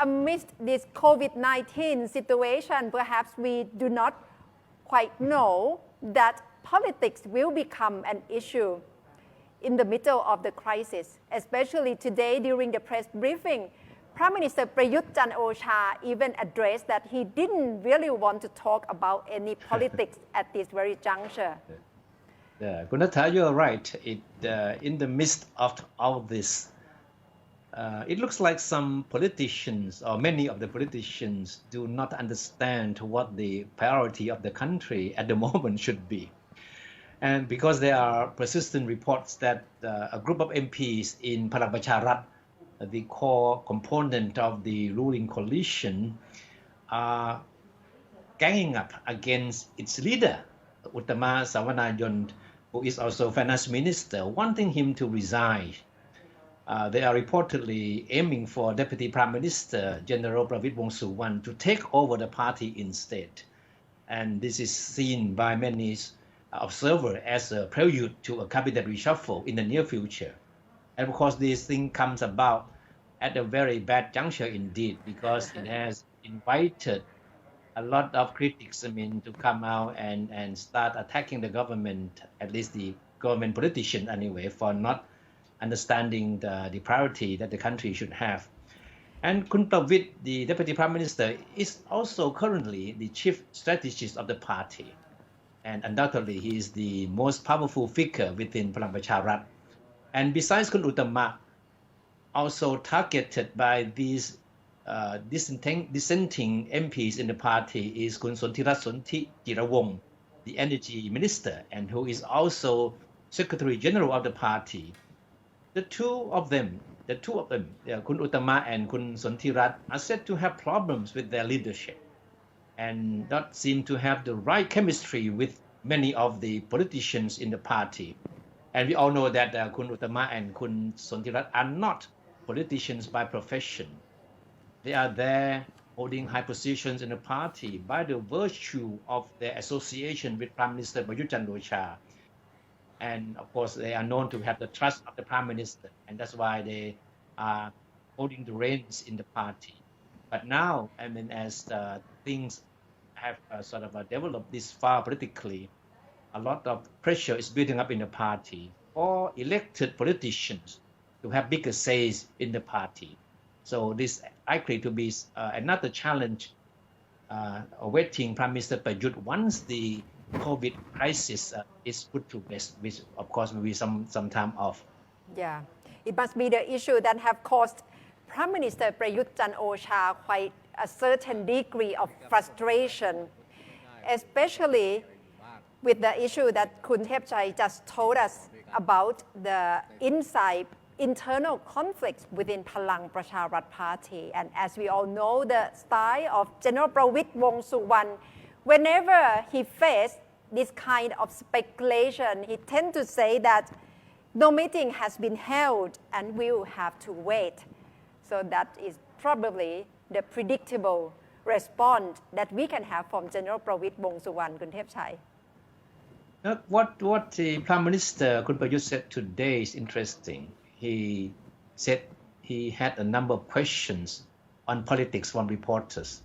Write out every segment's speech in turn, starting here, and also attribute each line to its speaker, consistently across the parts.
Speaker 1: amidst this COVID-19 situation, perhaps we do not quite know that politics will become an issue in the middle of the crisis. Especially today during the press briefing, Prime Minister Prayut Chan-o-cha even addressed that he didn't really want to talk about any politics at this very juncture.
Speaker 2: Yeah, Gunata, you're right. In the midst of all this, it looks like some politicians or many of the politicians do not understand what the priority of the country at the moment should be. And because there are persistent reports that a group of MPs in Palang Pracharath, the core component of the ruling coalition, are ganging up against its leader, Uttama Sawanayon, who is also finance minister, wanting him to resign. They are reportedly aiming for Deputy Prime Minister General Pravit Wongsuwan to take over the party instead. And this is seen by many observers as a prelude to a cabinet reshuffle in the near future. And of course, this thing comes about at a very bad juncture indeed, because it has invited a lot of critics, to come out and start attacking the government, at least the government politician anyway, for not understanding the priority that the country should have. And Kun Pravit, the Deputy Prime Minister, is also currently the chief strategist of the party. And undoubtedly, he is the most powerful figure within Palang Pracharath. And besides Kun Uttama, also targeted by these dissenting MPs in the party is Kun Sontirat Sonti Jirawong, the energy minister, and who is also Secretary General of the party. The two of them, Kun Uttama and Kun Sontirat, are said to have problems with their leadership and not seem to have the right chemistry with many of the politicians in the party. And we all know that Kun Uttama and Kun Sontirat are not politicians by profession. They are there holding high positions in the party by the virtue of their association with Prime Minister Prayut Chan-o-cha. And of course, they are known to have the trust of the Prime Minister, and that's why they are holding the reins in the party. But now, as things have developed this far politically, a lot of pressure is building up in the party for elected politicians to have bigger says in the party. So this is likely to be another challenge awaiting Prime Minister Prayut once the COVID crisis is put to rest, which of course will be some time off.
Speaker 1: Yeah, it must be the issue that have caused Prime Minister Prayut Chan-o-cha quite a certain degree of frustration, especially with the issue that Kun Thepchai just told us about the internal conflicts within Palang Pracharath party. And as we all know, the style of General Pravit Wongsuwan, whenever he faced this kind of speculation, he tends to say that no meeting has been held and we'll have to wait. So that is probably the predictable response that we can have from General Pravit Wongsuwan, Kun Thepchai.
Speaker 2: What the Prime Minister Kun Prayut said today is interesting. He said he had a number of questions on politics from reporters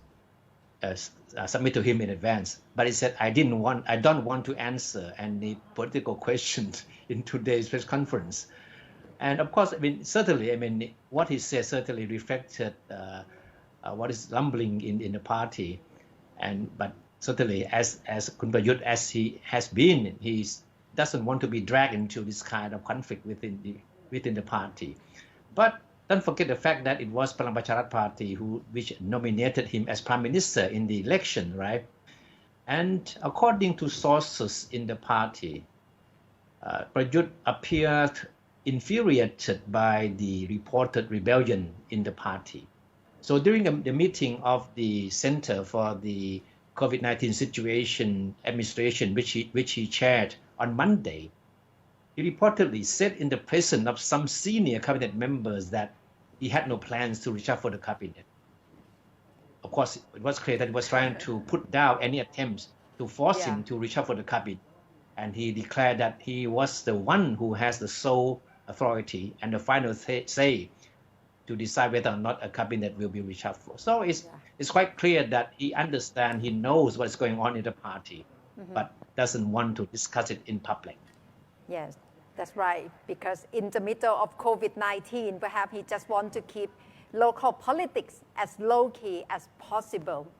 Speaker 2: submit to him in advance, but he said I don't want to answer any political questions in today's press conference. And of course, certainly, what he said certainly reflected what is rumbling in the party, but certainly as Kun Prayut, as he has been, he doesn't want to be dragged into this kind of conflict within the party. But don't forget the fact that it was Palang Pracharath party which nominated him as prime minister in the election, right? And according to sources in the party, Prayut appeared infuriated by the reported rebellion in the party. So during the meeting of the Center for the COVID-19 Situation Administration, which he chaired on Monday, he reportedly said in the presence of some senior cabinet members that he had no plans to reshuffle the cabinet. Of course, it was clear that he was trying to put down any attempts to force him to reshuffle the cabinet. And he declared that he was the one who has the sole authority and the final say to decide whether or not a cabinet will be reshuffled. So it's quite clear that he understands, he knows what's going on in the party, but doesn't want to discuss it in public.
Speaker 1: Yes, that's right. Because in the middle of COVID-19, perhaps he just wants to keep local politics as low-key as possible.